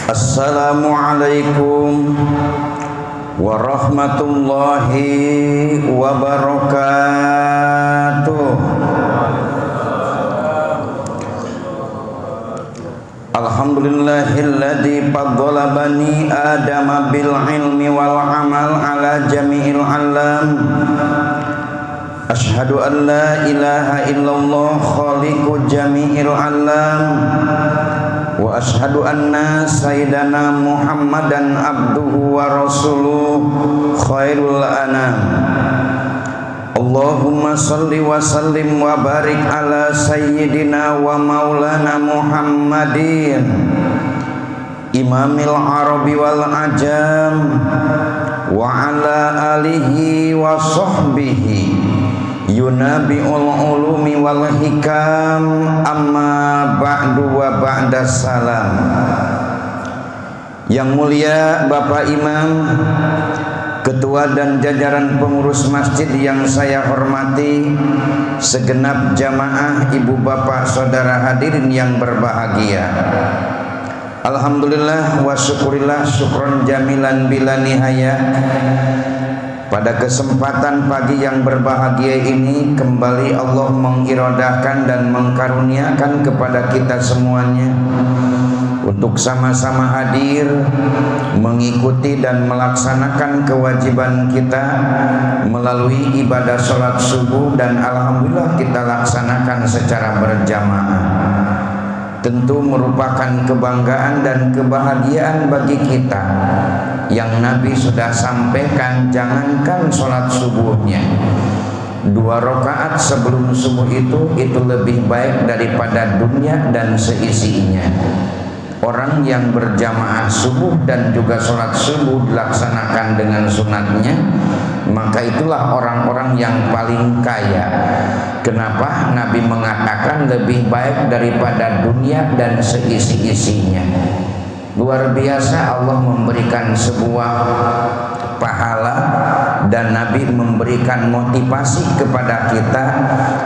Assalamualaikum warahmatullahi wabarakatuh. Alhamdulillahilladzi faddala bani adama bil ilmi wal amal ala jami'il alam. Asyhadu an la ilaha illallah khaliqu jami'il alam. Wa asyhadu anna sayyidana Muhammadan abduhu wa rasuluh khairul anam. Allahumma salli wa sallim wa barik ala sayyidina wa maulana Muhammadin imamil arabi wal ajam wa ala alihi wa sahbihi yunabi'ul ulumi wal hikam amma ba'du wa ba'da salam. Yang mulia Bapak Imam, Ketua dan jajaran pengurus masjid yang saya hormati, segenap jamaah, ibu bapak, saudara hadirin yang berbahagia. Alhamdulillah wa syukurillah syukron jamilan bila nihaya. Pada kesempatan pagi yang berbahagia ini kembali Allah mengirodahkan dan mengkaruniakan kepada kita semuanya untuk sama-sama hadir mengikuti dan melaksanakan kewajiban kita melalui ibadah sholat subuh, dan alhamdulillah kita laksanakan secara berjamaah. Tentu merupakan kebanggaan dan kebahagiaan bagi kita yang Nabi sudah sampaikan, jangankan sholat subuhnya, 2 rakaat sebelum subuh itu lebih baik daripada dunia dan seisinya. Orang yang berjamaah subuh dan juga sholat subuh dilaksanakan dengan sunatnya, maka itulah orang-orang yang paling kaya. Kenapa? Nabi mengatakan lebih baik daripada dunia dan seisi-isinya. Luar biasa, Allah memberikan sebuah pahala dan Nabi memberikan motivasi kepada kita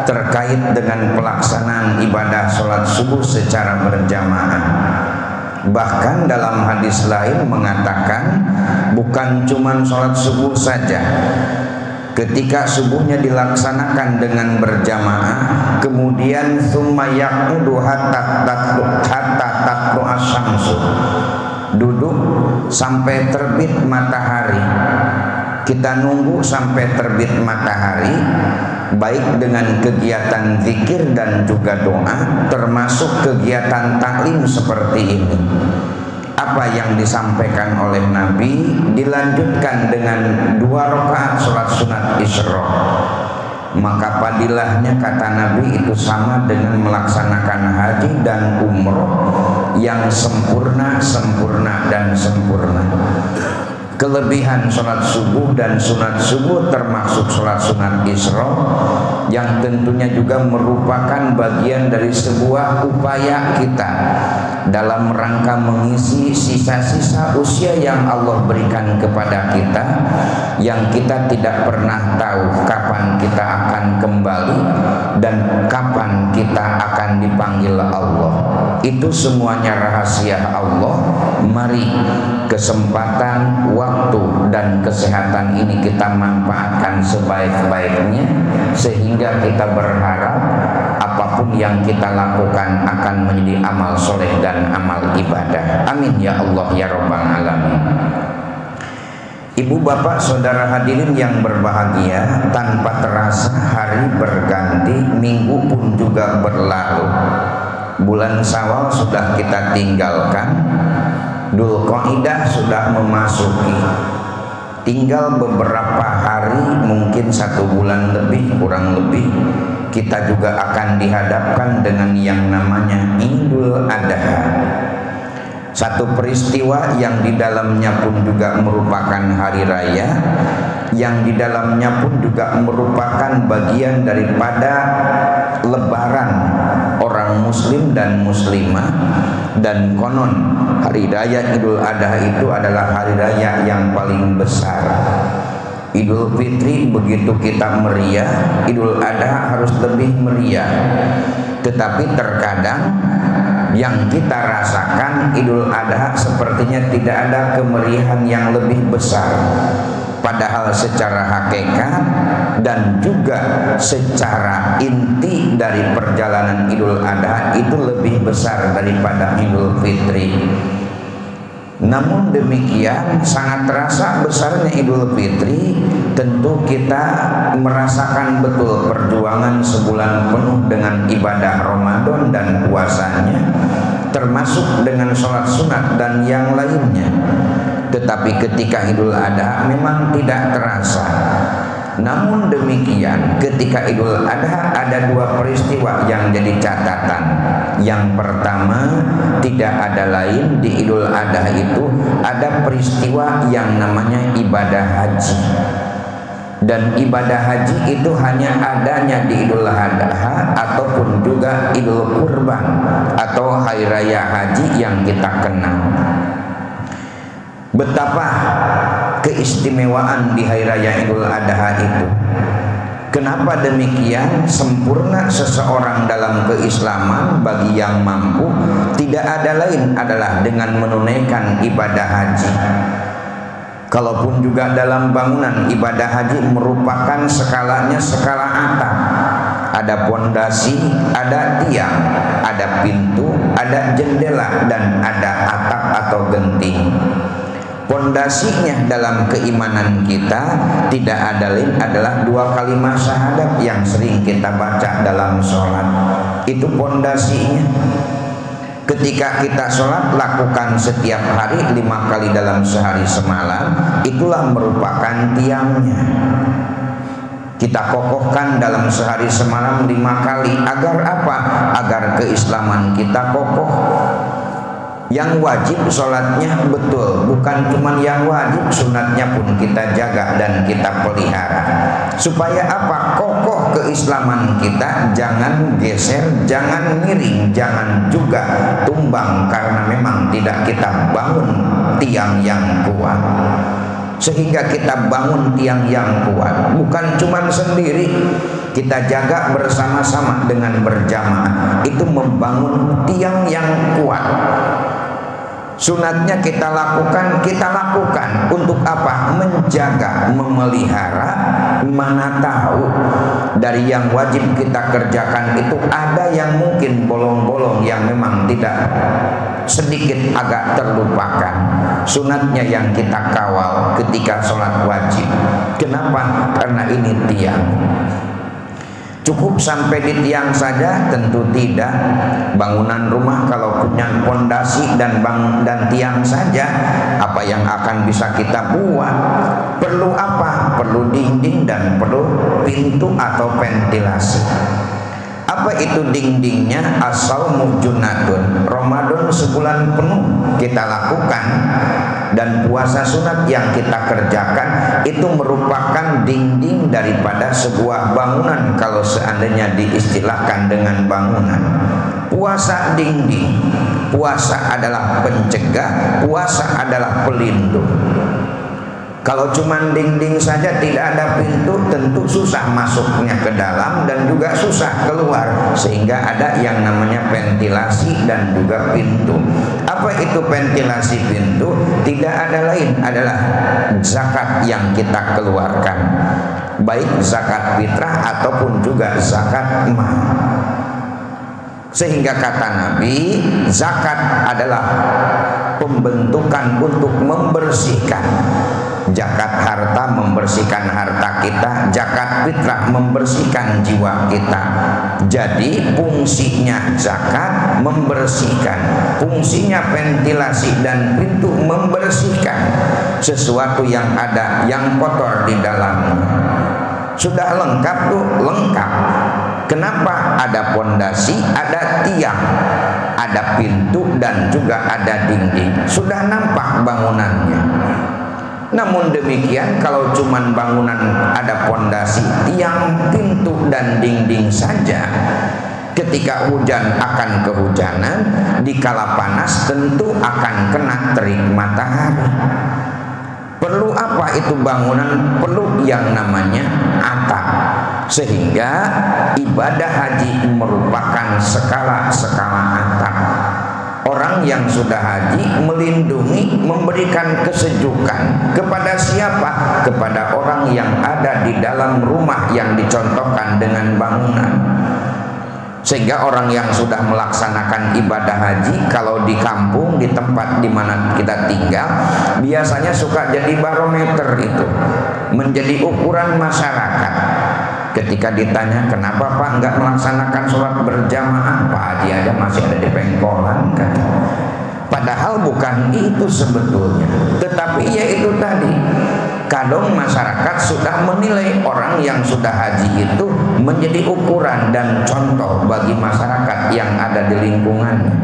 terkait dengan pelaksanaan ibadah sholat subuh secara berjamaah. Bahkan dalam hadis lain mengatakan bukan cuma sholat subuh saja, ketika subuhnya dilaksanakan dengan berjamaah, kemudian summa yaqudu hatta tatlu asyamsu, duduk sampai terbit matahari. Kita nunggu sampai terbit matahari, baik dengan kegiatan zikir dan juga doa, termasuk kegiatan taklim seperti ini. Apa yang disampaikan oleh Nabi dilanjutkan dengan 2 rakaat sholat sunat Isra, maka padilahnya kata Nabi itu sama dengan melaksanakan haji dan umroh yang sempurna, sempurna dan sempurna. Kelebihan sholat subuh dan sunat subuh termasuk sholat sunat Isra yang tentunya juga merupakan bagian dari sebuah upaya kita dalam rangka mengisi sisa-sisa usia yang Allah berikan kepada kita, yang kita tidak pernah tahu kapan kita akan kembali dan kapan kita akan dipanggil Allah. Itu semuanya rahasia Allah. Mari kesempatan, waktu dan kesehatan ini kita manfaatkan sebaik-baiknya, sehingga kita berharap apapun yang kita lakukan akan menjadi amal soleh dan amal ibadah. Amin ya Allah ya Rabbal alamin. Ibu bapak saudara hadirin yang berbahagia, tanpa terasa hari berganti, minggu pun juga berlalu. Bulan Syawal sudah kita tinggalkan, Dzulqa'dah sudah memasuki. Tinggal beberapa hari, mungkin 1 bulan lebih, kurang lebih, kita juga akan dihadapkan dengan yang namanya Idul Adha. Satu peristiwa yang di dalamnya pun juga merupakan hari raya, yang di dalamnya pun juga merupakan bagian daripada lebaran orang muslim dan muslimah. Dan konon hari raya Idul Adha itu adalah hari raya yang paling besar. Idul Fitri begitu kita meriah, Idul Adha harus lebih meriah. Tetapi terkadang yang kita rasakan Idul Adha sepertinya tidak ada kemeriahan yang lebih besar. Padahal secara hakikat dan juga secara inti dari perjalanan Idul Adha itu lebih besar daripada Idul Fitri. Namun demikian sangat terasa besarnya Idul Fitri. Tentu kita merasakan betul perjuangan sebulan penuh dengan ibadah Ramadan dan puasanya, termasuk dengan sholat sunat dan yang lainnya. Tetapi ketika Idul Adha memang tidak terasa. Namun demikian ketika Idul Adha ada dua peristiwa yang jadi catatan. Yang pertama, tidak ada lain di Idul Adha itu ada peristiwa yang namanya ibadah haji. Dan ibadah haji itu hanya adanya di Idul Adha ataupun juga Idul Kurban atau Hari Raya Haji yang kita kenal. Betapa keistimewaan di Hari Raya Idul Adha itu. Kenapa demikian? Sempurna seseorang dalam keislaman bagi yang mampu tidak ada lain adalah dengan menunaikan ibadah haji. Kalaupun juga dalam bangunan ibadah haji merupakan skalanya skala atap. Ada pondasi, ada tiang, ada pintu, ada jendela, dan ada atap atau genting. Pondasinya dalam keimanan kita tidak ada lain adalah dua kalimat syahadat yang sering kita baca dalam sholat. Itu pondasinya. Ketika kita sholat lakukan setiap hari 5 kali dalam sehari semalam, itulah merupakan tiangnya. Kita kokohkan dalam sehari semalam 5 kali. Agar apa? Agar keislaman kita kokoh. Yang wajib sholatnya betul, bukan cuma yang wajib, sunatnya pun kita jaga dan kita pelihara. Supaya apa? Kokoh keislaman kita, jangan geser, jangan miring, jangan juga tumbang karena memang tidak kita bangun tiang yang kuat. Sehingga kita bangun tiang yang kuat, bukan cuma sendiri, kita jaga bersama-sama dengan berjamaah. Itu membangun tiang yang kuat. Sunatnya kita lakukan untuk apa? Menjaga, memelihara. Mana tahu dari yang wajib kita kerjakan itu ada yang mungkin bolong-bolong yang memang tidak sedikit agak terlupakan. Sunatnya yang kita kawal ketika sholat wajib. Kenapa? Karena ini tiang. Cukup sampai di tiang saja? Tentu tidak. Bangunan rumah kalau punya pondasi dan tiang saja, apa yang akan bisa kita buat? Perlu apa? Perlu dinding dan perlu pintu atau ventilasi. Apa itu dindingnya? As-shaumu junnatun. Ramadan sebulan penuh kita lakukan, dan puasa sunat yang kita kerjakan itu merupakan dinding daripada sebuah bangunan kalau seandainya diistilahkan dengan bangunan. Puasa dinding, puasa adalah pencegah, puasa adalah pelindung. Kalau cuma dinding saja tidak ada pintu, tentu susah masuknya ke dalam dan juga susah keluar. Sehingga ada yang namanya ventilasi dan juga pintu. Apa itu ventilasi pintu? Tidak ada lain adalah zakat yang kita keluarkan, baik zakat fitrah ataupun juga zakat mal. Sehingga kata Nabi, zakat adalah pembentukan untuk membersihkan. Zakat harta membersihkan harta kita, zakat fitrah membersihkan jiwa kita. Jadi fungsinya zakat membersihkan, fungsinya ventilasi dan pintu membersihkan sesuatu yang ada yang kotor di dalamnya. Sudah lengkap tuh, lengkap. Kenapa? Ada pondasi, ada tiang, ada pintu dan juga ada dinding. Sudah nampak bangunannya. Namun demikian kalau cuman bangunan ada pondasi, tiang, pintu dan dinding saja, ketika hujan akan kehujanan, dikala panas tentu akan kena terik matahari. Perlu apa itu bangunan? Perlu yang namanya atap. Sehingga ibadah haji merupakan skala-skala atap. orang yang sudah haji melindungi, memberikan kesejukan kepada siapa? Kepada orang yang ada di dalam rumah yang dicontohkan dengan bangunan. Sehingga orang yang sudah melaksanakan ibadah haji, kalau di kampung, di tempat di mana kita tinggal, biasanya suka jadi barometer itu, menjadi ukuran masyarakat. Ketika ditanya kenapa Pak nggak melaksanakan sholat berjamaah, Pak Haji aja masih ada di pengkolan kan. Padahal bukan itu sebetulnya, tetapi ya itu tadi, kadang masyarakat sudah menilai orang yang sudah haji itu menjadi ukuran dan contoh bagi masyarakat yang ada di lingkungannya.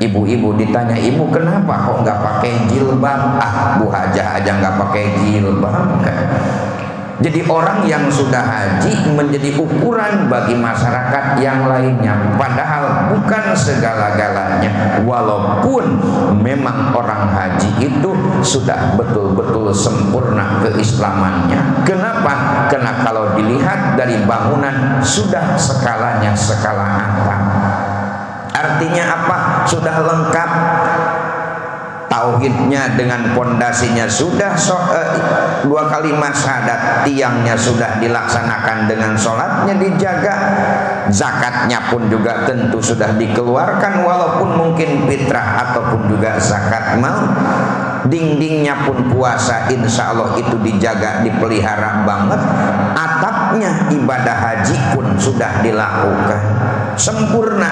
Ibu-ibu ditanya, ibu kenapa kok nggak pakai jilbab? Ah, Bu Hajah aja nggak pakai jilbab kan. Jadi orang yang sudah haji menjadi ukuran bagi masyarakat yang lainnya. Padahal bukan segala-galanya. Walaupun memang orang haji itu sudah betul-betul sempurna keislamannya. Kenapa? Karena kalau dilihat dari bangunan sudah skalanya skala atap. Artinya apa? Sudah lengkap. Tauhidnya dengan pondasinya sudah dua kalimat syahadat, tiangnya sudah dilaksanakan dengan sholatnya dijaga, zakatnya pun juga tentu sudah dikeluarkan walaupun mungkin fitrah ataupun juga zakat mal, dindingnya pun puasa insya Allah itu dijaga, dipelihara banget, atapnya ibadah haji pun sudah dilakukan sempurna,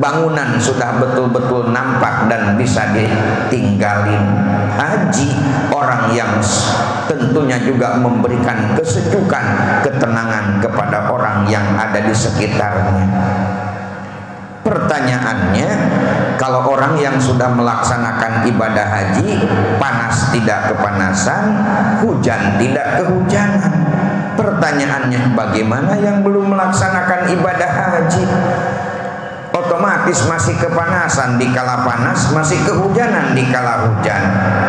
bangunan sudah betul-betul nampak dan bisa ditinggalin. Haji orang yang tentunya juga memberikan kesejukan, ketenangan kepada orang yang ada di sekitarnya. Pertanyaannya, kalau orang yang sudah melaksanakan ibadah haji, panas tidak kepanasan, hujan tidak kehujanan. Pertanyaannya, bagaimana yang belum melaksanakan ibadah haji? Otomatis masih kepanasan di kala panas, masih kehujanan di kala hujan.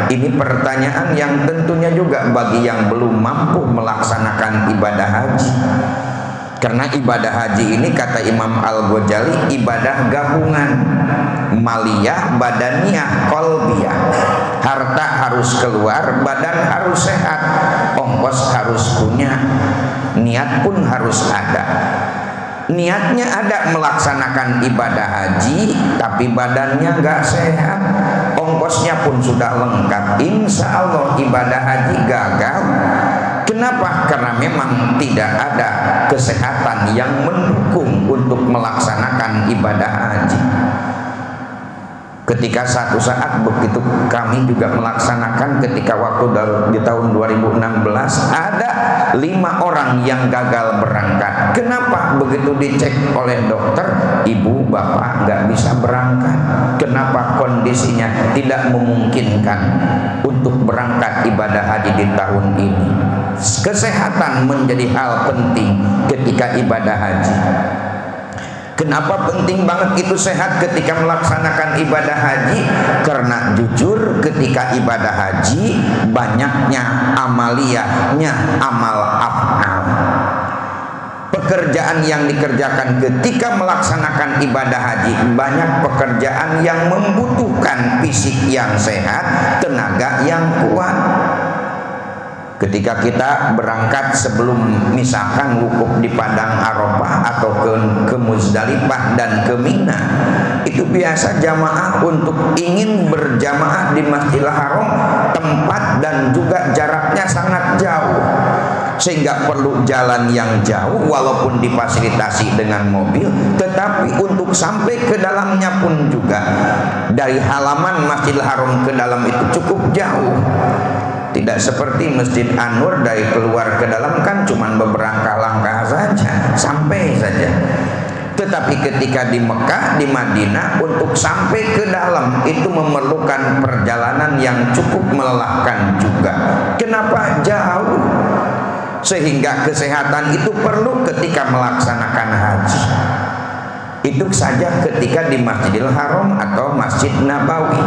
Ini pertanyaan yang tentunya juga bagi yang belum mampu melaksanakan ibadah haji. Karena ibadah haji ini kata Imam Al-Ghazali ibadah gabungan, maliyah, badaniyah, qalbiyah. Harta harus keluar, badan harus sehat, ongkos harus punya, niat pun harus ada. Niatnya ada melaksanakan ibadah haji, tapi badannya nggak sehat, ongkosnya pun sudah lengkap, insya Allah ibadah haji gagal. Kenapa? Karena memang tidak ada kesehatan yang mendukung untuk melaksanakan ibadah haji. Ketika satu saat begitu kami juga melaksanakan, ketika waktu di tahun 2016 ada 5 orang yang gagal berangkat. Kenapa? Begitu dicek oleh dokter, ibu bapak nggak bisa berangkat. Kenapa? Kondisinya tidak memungkinkan untuk berangkat ibadah haji di tahun ini. Kesehatan menjadi hal penting ketika ibadah haji. Kenapa penting banget itu sehat ketika melaksanakan ibadah haji? Karena jujur ketika ibadah haji banyaknya amaliyahnya, amal af'al. Pekerjaan yang dikerjakan ketika melaksanakan ibadah haji, banyak pekerjaan yang membutuhkan fisik yang sehat, tenaga yang kuat. Ketika kita berangkat sebelum misalkan wukuf di Padang Arafah atau ke Muzdalifah dan ke Mina, itu biasa jamaah untuk ingin berjamaah di Masjidil Haram, tempat dan juga jaraknya sangat jauh, sehingga perlu jalan yang jauh walaupun difasilitasi dengan mobil, tetapi untuk sampai ke dalamnya pun juga dari halaman Masjidil Haram ke dalam itu cukup jauh. Tidak seperti Masjid An-Nur, dari keluar ke dalam kan cuma beberapa langkah saja, sampai saja. Tetapi ketika di Mekah, di Madinah, untuk sampai ke dalam itu memerlukan perjalanan yang cukup melelahkan juga. Kenapa? Jauh. Sehingga kesehatan itu perlu ketika melaksanakan haji. Itu saja ketika di Masjidil Haram atau Masjid Nabawi.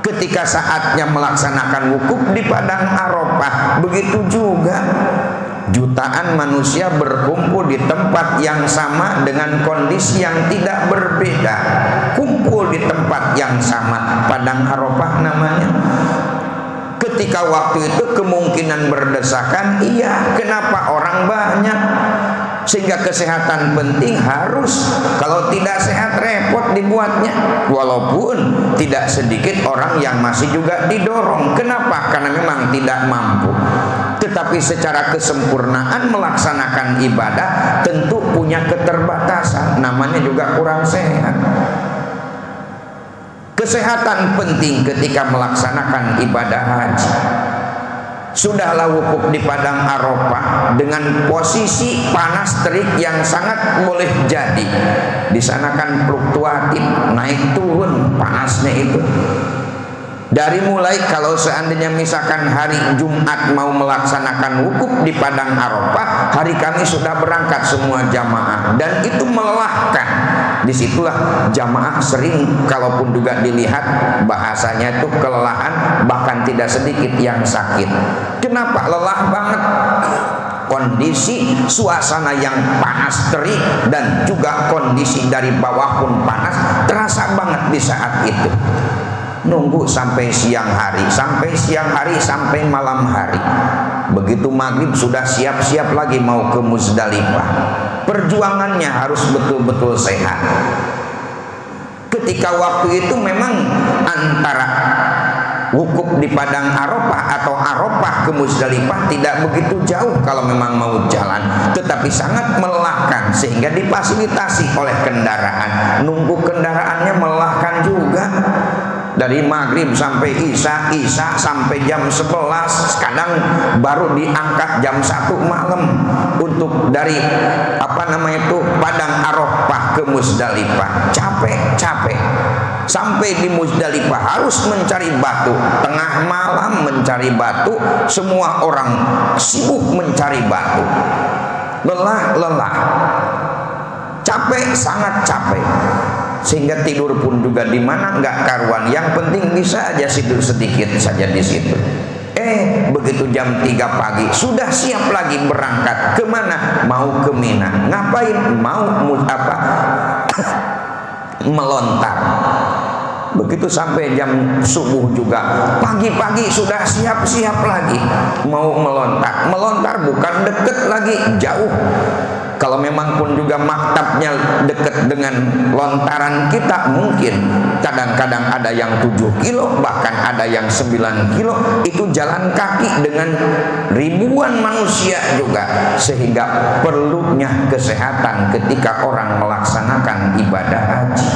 Ketika saatnya melaksanakan wukuf di Padang Arafah, begitu juga jutaan manusia berkumpul di tempat yang sama dengan kondisi yang tidak berbeda, kumpul di tempat yang sama, Padang Arafah namanya. Ketika waktu itu kemungkinan berdesakan, iya, kenapa orang banyak? Sehingga kesehatan penting harus, kalau tidak sehat repot dibuatnya. Walaupun tidak sedikit orang yang masih juga didorong. Kenapa? Karena memang tidak mampu. Tetapi secara kesempurnaan melaksanakan ibadah tentu punya keterbatasan, namanya juga kurang sehat. Kesehatan penting ketika melaksanakan ibadah haji. Sudahlah wukuf di Padang Arafah dengan posisi panas terik yang sangat boleh jadi. Di sana kan fluktuatif, naik turun panasnya itu. Dari mulai kalau seandainya misalkan hari Jumat mau melaksanakan wukuf di Padang Arafah, hari Kamis sudah berangkat semua jamaah, dan itu melelahkan. Disitulah jamaah sering, kalaupun juga dilihat bahasanya itu kelelahan, bahkan tidak sedikit yang sakit. Kenapa? Lelah banget. Kondisi suasana yang panas terik dan juga kondisi dari bawah pun panas terasa banget di saat itu. Nunggu sampai siang hari, sampai malam hari. Begitu maghrib sudah siap-siap lagi mau ke Muzdalifah. Perjuangannya harus betul-betul sehat. Ketika waktu itu memang antara wukuf di Padang Arafah atau Arafah ke Muzdalifah tidak begitu jauh kalau memang mau jalan, tetapi sangat melelahkan sehingga difasilitasi oleh kendaraan. Nunggu kendaraannya melelahkan juga. Dari maghrib sampai isya sampai jam 11, kadang baru diangkat jam 1 malam untuk dari Padang Arafah ke Muzdalifah. Capek. Sampai di Muzdalifah harus mencari batu, tengah malam mencari batu, semua orang sibuk mencari batu. Lelah, capek, sangat capek. Sehingga tidur pun juga di mana nggak karuan. Yang penting bisa aja tidur sedikit saja di situ. Begitu jam 3 pagi sudah siap lagi berangkat kemana? Mau ke Mina. Ngapain? Mau melontar. Begitu sampai jam subuh juga, pagi-pagi sudah siap-siap lagi mau melontar. Melontar bukan deket lagi, jauh. Kalau memang pun juga maktabnya dekat dengan lontaran kita, mungkin kadang-kadang ada yang 7 kilo, bahkan ada yang 9 kilo. Itu jalan kaki dengan ribuan manusia juga. Sehingga perlunya kesehatan ketika orang melaksanakan ibadah haji.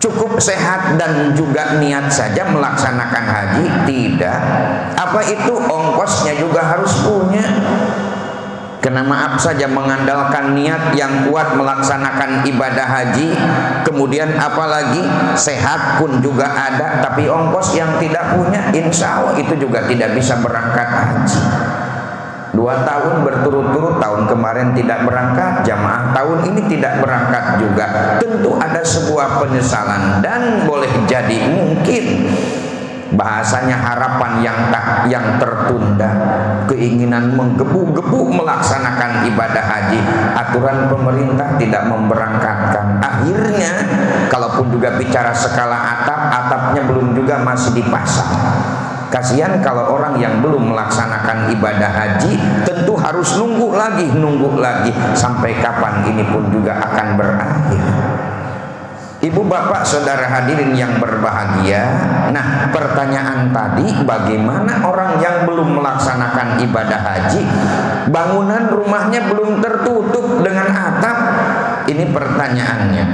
Cukup sehat dan juga niat saja melaksanakan haji? Tidak. Apa itu? Ongkosnya juga harus punya. Kena maaf saja mengandalkan niat yang kuat melaksanakan ibadah haji, kemudian apalagi sehat pun juga ada, tapi ongkos yang tidak punya, insya Allah itu juga tidak bisa berangkat haji. 2 tahun berturut-turut, tahun kemarin tidak berangkat, jamaah tahun ini tidak berangkat juga. Tentu ada sebuah penyesalan dan boleh jadi mungkin bahasanya harapan yang tertunda, keinginan menggebu-gebu melaksanakan ibadah haji, aturan pemerintah tidak memberangkatkan. Akhirnya kalaupun juga bicara skala atapnya belum juga masih dipasang. Kasihan kalau orang yang belum melaksanakan ibadah haji tentu harus nunggu lagi sampai kapan ini pun juga akan berakhir. Ibu bapak saudara hadirin yang berbahagia, nah pertanyaan tadi, bagaimana orang yang belum melaksanakan ibadah haji, bangunan rumahnya belum tertutup dengan atap? Ini pertanyaannya.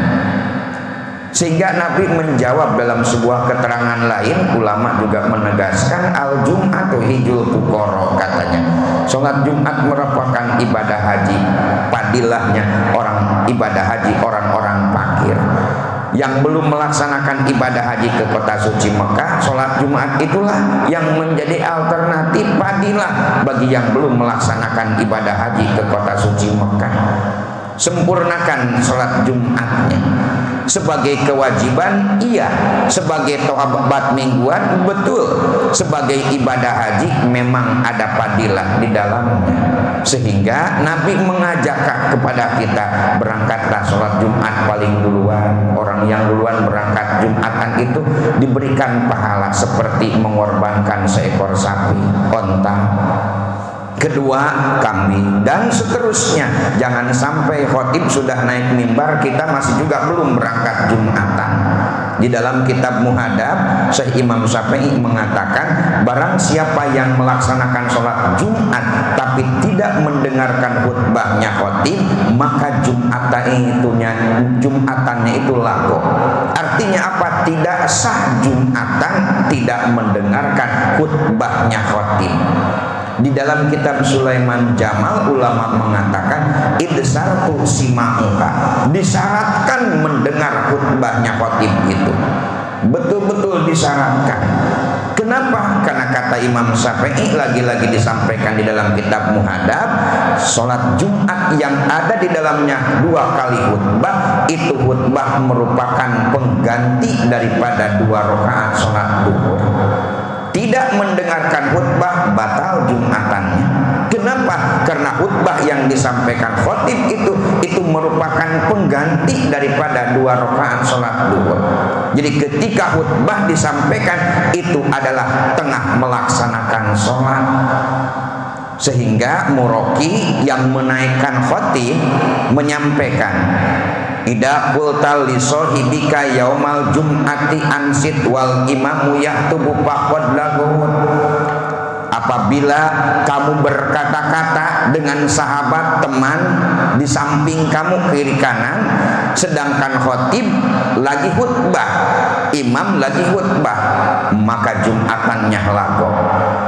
Sehingga Nabi menjawab dalam sebuah keterangan lain, ulama juga menegaskan al-jum'atu hijul fuqara, katanya sholat Jumat merupakan ibadah haji, padilahnya orang ibadah haji orang-orang fakir. Yang belum melaksanakan ibadah haji ke kota suci Mekah, sholat Jumat itulah yang menjadi alternatif padilah bagi yang belum melaksanakan ibadah haji ke kota suci Mekah. Sempurnakan sholat Jumatnya. Sebagai kewajiban, iya. Sebagai toabat mingguan, betul. Sebagai ibadah haji, memang ada fadilah di dalamnya. Sehingga Nabi mengajak kepada kita, berangkatlah sholat Jumat paling duluan. Orang yang duluan berangkat Jumatan itu diberikan pahala seperti mengorbankan seekor sapi, onta, kedua kambing, dan seterusnya. Jangan sampai khotib sudah naik mimbar kita masih juga belum berangkat Jumatan. Di dalam kitab Muhadab, Syekh Imam Syafi'i mengatakan, barang siapa yang melaksanakan sholat Jumat tapi tidak mendengarkan khutbahnya khotib, maka Jumatannya itu lagu. Artinya apa? Tidak sah Jumatan tidak mendengarkan khutbahnya khotib. Di dalam kitab Sulaiman Jamal, ulama mengatakan idsartu sima'uka, disyaratkan mendengar khutbahnya khotib itu, betul-betul disyaratkan. Kenapa? Karena kata Imam Syafi'i, lagi-lagi disampaikan di dalam kitab Muhadab, sholat Jumat yang ada di dalamnya 2 kali khutbah, itu khutbah merupakan pengganti daripada 2 rakaat sholat duhur. Tidak mendengarkan khutbah, batal Jumatannya. Kenapa? Karena khutbah yang disampaikan khotib itu merupakan pengganti daripada 2 rakaat sholat duhur. Jadi ketika khutbah disampaikan, itu adalah tengah melaksanakan sholat. Sehingga muroki yang menaikkan khotib menyampaikan, Ida qulta li sahibika yaumal jum'ati ansit wal imamu yaktubu faqad lahu. Apabila kamu berkata-kata dengan sahabat teman di samping kamu kiri kanan, sedangkan khotib lagi khutbah, imam lagi khutbah, maka Jumatannya lagu.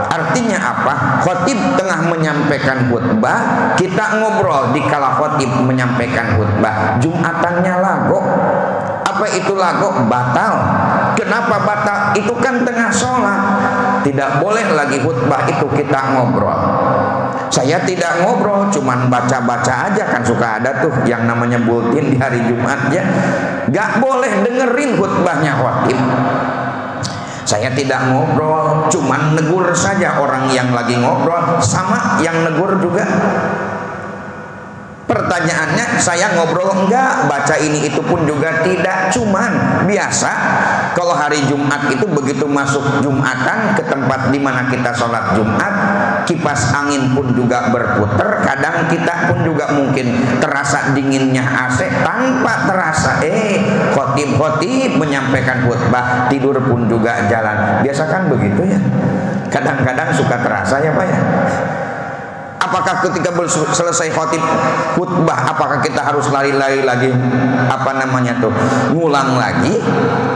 Artinya apa? Khotib tengah menyampaikan khutbah, kita ngobrol di kala khotib menyampaikan khutbah, Jumatannya lagu. Apa itu lagu? Batal. Kenapa batal? Itu kan tengah sholat. Tidak boleh lagi khutbah itu kita ngobrol. Saya tidak ngobrol, cuman baca-baca aja, kan suka ada tuh yang namanya bulletin di hari Jumat ya. Gak boleh dengerin khutbahnya khotib. Saya tidak ngobrol, cuman negur saja orang yang lagi ngobrol, sama yang negur juga. Pertanyaannya, saya ngobrol enggak, baca ini itu pun juga tidak. Cuman biasa kalau hari Jumat itu begitu masuk Jumatan ke tempat di mana kita sholat Jumat, kipas angin pun juga berputar. Kadang kita pun juga mungkin terasa dinginnya AC tanpa terasa. Khotib menyampaikan khutbah, tidur pun juga jalan. Biasa kan begitu ya. Kadang-kadang suka terasa ya Pak ya. Apakah ketika selesai khutbah, apakah kita harus lari-lari lagi, ngulang lagi?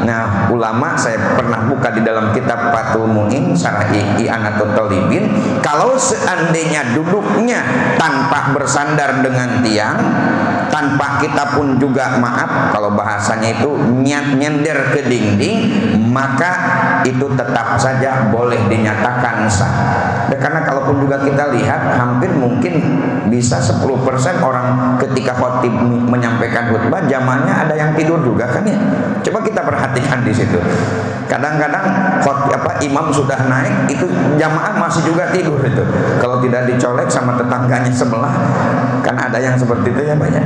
Nah, ulama, saya pernah buka di dalam kitab Fathul Mu'in Syarah I'anatul Thalibin, kalau seandainya duduknya tanpa bersandar dengan tiang, tanpa kita pun juga, maaf kalau bahasanya itu nyender ke dinding, maka itu tetap saja boleh dinyatakan sah. Karena kalaupun juga kita lihat, hampir mungkin bisa 10% orang ketika khotib menyampaikan khutbah, jamaahnya ada yang tidur juga kan ya. Coba kita perhatikan di situ. Kadang-kadang imam sudah naik, itu jamaah masih juga tidur itu. Kalau tidak dicolek sama tetangganya sebelah, kan ada yang seperti itu ya banyak.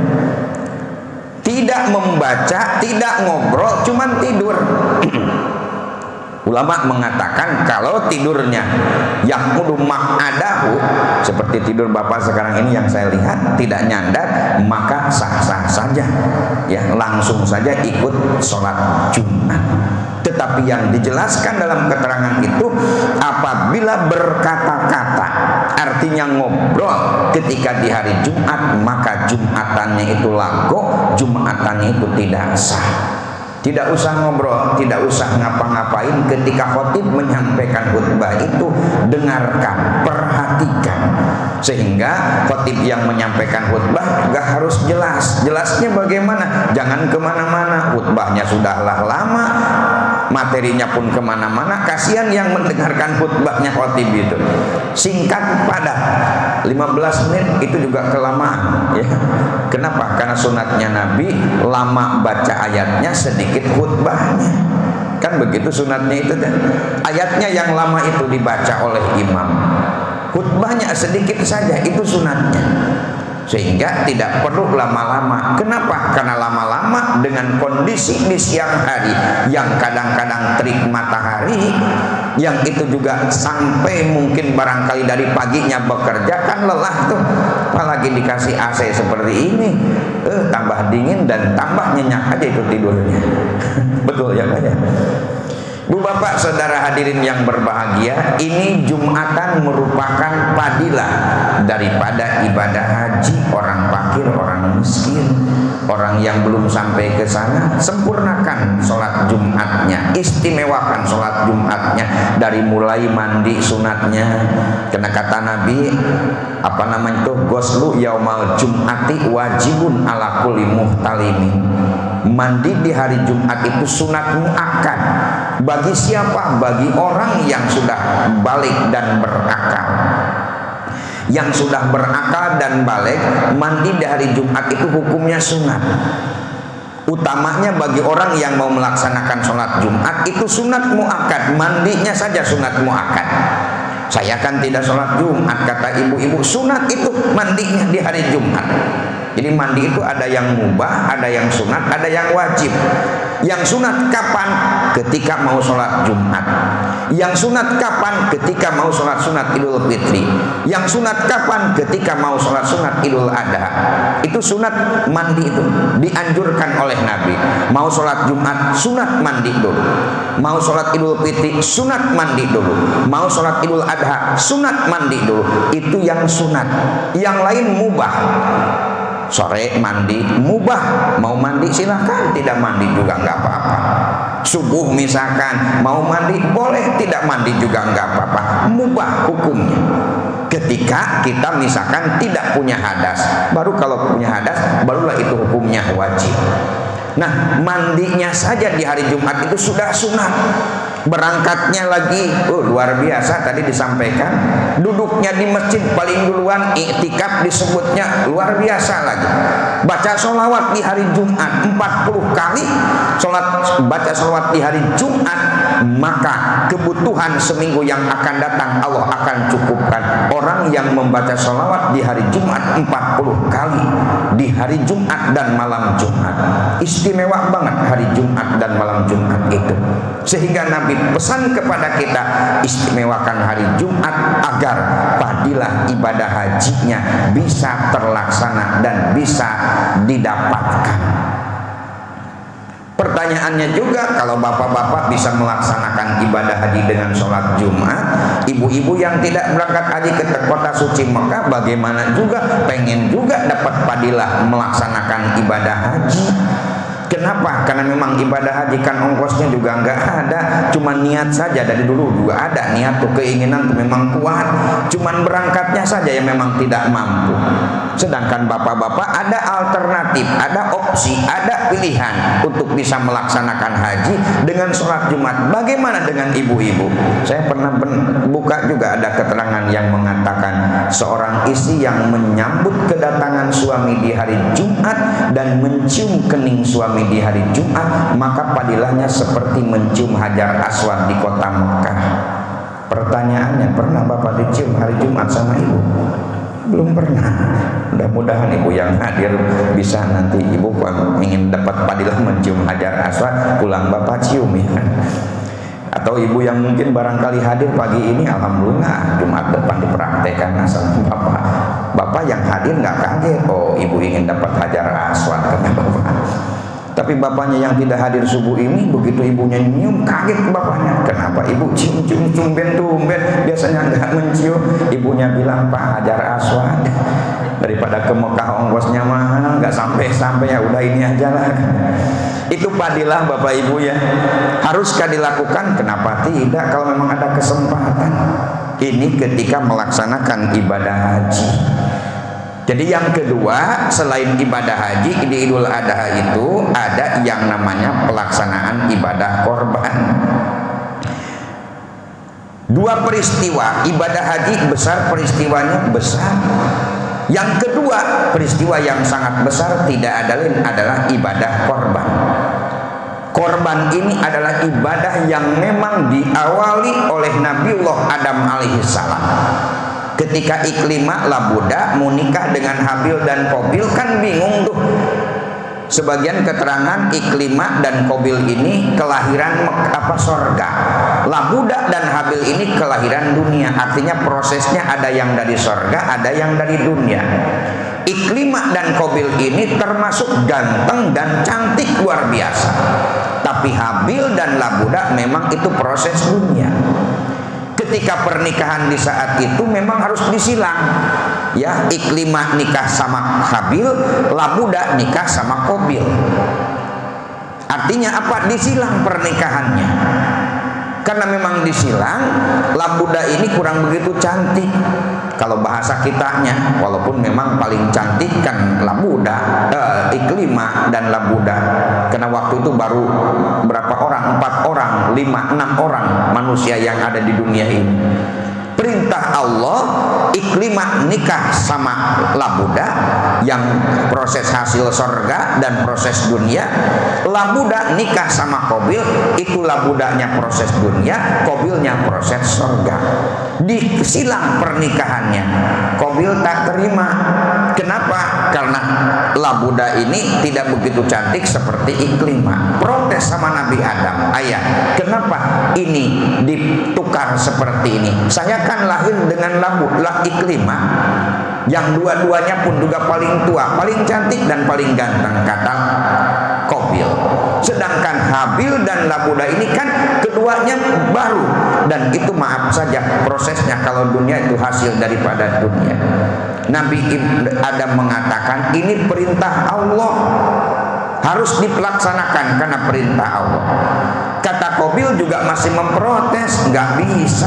Tidak membaca, tidak ngobrol, cuman tidur. Ulama mengatakan kalau tidurnya yaqudu ma'adahu, seperti tidur Bapak sekarang ini yang saya lihat, tidak nyandar, maka sah-sah saja ya, langsung saja ikut sholat Jumat. Tetapi yang dijelaskan dalam keterangan itu, apabila berkata-kata, artinya ngobrol ketika di hari Jumat, maka Jumatannya itu lagu, Jumatannya itu tidak sah. Tidak usah ngobrol, tidak usah ngapa-ngapain. Ketika khotib menyampaikan khutbah itu, dengarkan, perhatikan. Sehingga khotib yang menyampaikan khutbah juga harus jelas. Jelasnya bagaimana? Jangan kemana-mana. Khutbahnya sudahlah lama, materinya pun kemana-mana. Kasihan yang mendengarkan khutbahnya khotib itu, singkat padat, 15 menit itu juga kelamaan ya. Kenapa? Karena sunatnya Nabi lama baca ayatnya, sedikit khutbahnya. Kan begitu sunatnya itu kan. Ayatnya yang lama itu dibaca oleh imam, khutbahnya sedikit saja, itu sunatnya. Sehingga tidak perlu lama-lama. Kenapa? Karena lama-lama dengan kondisi di siang hari yang kadang-kadang terik matahari, yang itu juga sampai mungkin barangkali dari paginya bekerja, kan lelah tuh. Apalagi dikasih AC seperti ini, tambah dingin dan tambah nyenyak aja itu tidurnya. Betul ya Pak ya? Bu Bapak Saudara hadirin yang berbahagia, ini Jumatan merupakan padilah daripada ibadah haji. Orang fakir, orang miskin, orang yang belum sampai ke sana, sempurnakan sholat Jumatnya, istimewakan sholat Jumatnya dari mulai mandi sunatnya. Karena kata Nabi, apa namanya itu, goslu yaumal jum'ati wajibun ala kulli muhtalimin. Mandi di hari Jumat itu sunat muakkad. Bagi siapa? Bagi orang yang sudah balik dan berakal. Yang sudah berakal dan balik, mandi di hari Jumat itu hukumnya sunat. Utamanya bagi orang yang mau melaksanakan sholat Jumat itu sunat muakkad, mandinya saja sunat muakkad. Saya kan tidak sholat Jumat, kata ibu-ibu, sunat itu mandinya di hari Jumat. Jadi mandi itu ada yang mubah, ada yang sunat, ada yang wajib. Yang sunat kapan? Ketika mau sholat Jumat. Yang sunat kapan? Ketika mau sholat sunat Idul Fitri. Yang sunat kapan? Ketika mau sholat sunat Idul Adha. Itu sunat mandi itu dianjurkan oleh Nabi. Mau sholat Jumat, sunat mandi dulu. Mau sholat Idul Fitri, sunat mandi dulu. Mau sholat Idul Adha, sunat mandi dulu. Itu yang sunat. Yang lain mubah. Sore mandi mubah, mau mandi silahkan, tidak mandi juga nggak apa-apa. Subuh misalkan mau mandi boleh, tidak mandi juga nggak apa-apa, mubah hukumnya. Ketika kita misalkan tidak punya hadas, baru kalau punya hadas barulah itu hukumnya wajib. Nah, mandinya saja di hari Jumat itu sudah sunat. Berangkatnya lagi luar biasa, tadi disampaikan duduknya di masjid paling duluan, iktikaf disebutnya luar biasa lagi. Baca sholawat di hari Jumat 40 kali, baca sholawat di hari Jumat, maka kebutuhan seminggu yang akan datang Allah akan cukupkan. Orang yang membaca sholawat di hari Jumat 40 kali di hari Jumat dan malam Jumat, istimewa banget hari Jumat dan malam Jumat itu. Sehingga Nabi pesan kepada kita, istimewakan hari Jumat agar fadilah ibadah hajinya bisa terlaksana dan bisa didapatkan. Pertanyaannya juga, kalau bapak-bapak bisa melaksanakan ibadah haji dengan sholat Jumat, ibu-ibu yang tidak berangkat haji ke kota suci Mekah bagaimana juga, pengen juga dapat fadilah melaksanakan ibadah haji. Kenapa? Karena memang ibadah haji kan ongkosnya juga nggak ada, cuma niat saja. Dari dulu juga ada niat tuh, keinginan tuh memang kuat, cuman berangkatnya saja yang memang tidak mampu. Sedangkan bapak-bapak ada alternatif, ada opsi, ada pilihan untuk bisa melaksanakan haji dengan sholat Jumat. Bagaimana dengan ibu-ibu? Saya pernah buka juga ada keterangan yang mengatakan seorang istri yang menyambut kedatangan suami di hari Jumat dan mencium kening suami di hari Jumat, maka padilahnya seperti mencium Hajar Aswad di kota Mekah. Pertanyaannya, pernah bapak dicium hari Jumat sama ibu? Belum pernah. Mudah-mudahan ibu yang hadir bisa nanti, ibu ingin dapat padilah mencium Hajar Aswad, pulang bapak cium ya. Atau ibu yang mungkin barangkali hadir pagi ini, alhamdulillah Jumat depan dipraktekkan sama bapak. Bapak yang hadir nggak kaget, oh ibu ingin dapat Hajar Aswad kata bapak. Tapi bapaknya yang tidak hadir subuh ini, begitu ibunya nyium kaget ke bapaknya. Kenapa ibu cium-cium tumben-tumben, biasanya nggak mencium? Ibunya bilang, Pak, Hajar Aswad, daripada ke Mekah ongkosnya mahal, nggak sampai-sampai, ya udah ini aja lah. Itu padilah bapak ibu ya. Haruskah dilakukan? Kenapa tidak kalau memang ada kesempatan? Ini ketika melaksanakan ibadah haji. Jadi yang kedua, selain ibadah haji di Idul Adha itu ada yang namanya pelaksanaan ibadah korban. Dua peristiwa, ibadah haji besar, peristiwanya besar. Yang kedua, peristiwa yang sangat besar tidak ada lain adalah ibadah korban. Korban ini adalah ibadah yang memang diawali oleh Nabiullah Adam alaihissalam. Ketika Iklimah Labuda mau nikah dengan Habil dan Qabil, kan bingung tuh. Sebagian keterangan Iklimah dan Qabil ini kelahiran sorga. Labuda dan Habil ini kelahiran dunia. Artinya prosesnya ada yang dari sorga, ada yang dari dunia. Iklimah dan Qabil ini termasuk ganteng dan cantik luar biasa. Tapi Habil dan Labuda memang itu proses dunia. Ketika pernikahan di saat itu memang harus disilang. Ya, Iklimah nikah sama Habil, Labuda nikah sama Qabil. Artinya apa? Disilang pernikahannya. Karena memang disilang, Labuda ini kurang begitu cantik. Kalau bahasa kitanya, walaupun memang paling cantik kan Labuda, Iklimah dan Labuda. Karena waktu itu baru berapa orang? 4 orang, 5, 6 orang manusia yang ada di dunia ini. Perintah Allah, Iklimah nikah sama Labuda yang proses hasil sorga dan proses dunia. Labuda nikah sama Qabil, itu Labudanya proses dunia, Qabilnya proses sorga. Disilang pernikahannya. Qabil tak terima. Kenapa? Karena Labuda ini tidak begitu cantik seperti Iklimah. Protes sama Nabi Adam. Ayah, kenapa ini ditukar seperti ini? Saya kan lahir dengan Iklimah yang dua-duanya pun juga paling tua, paling cantik dan paling ganteng, kata Qabil. Sedangkan Habil dan Labuda ini kan keduanya baru, dan itu maaf saja prosesnya kalau dunia itu hasil daripada dunia. Nabi Adam mengatakan ini perintah Allah, harus dilaksanakan karena perintah Allah. Kata Qabil juga masih memprotes, nggak bisa.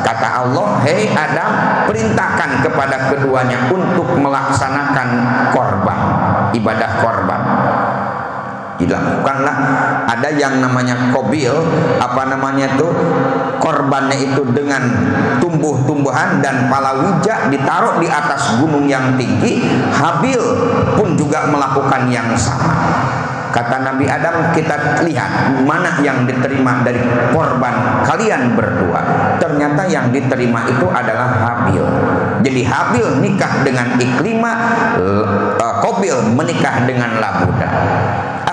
Kata Allah, hei Adam, perintahkan kepada keduanya untuk melaksanakan korban, ibadah korban. Dilakukanlah. Ada yang namanya Qabil, korbannya itu dengan tumbuh-tumbuhan dan palawija ditaruh di atas gunung yang tinggi. Habil pun juga melakukan yang sama. Kata Nabi Adam, kita lihat mana yang diterima dari korban kalian berdua. Ternyata yang diterima itu adalah Habil. Jadi Habil nikah dengan Iklimah, Qabil menikah dengan Labuda.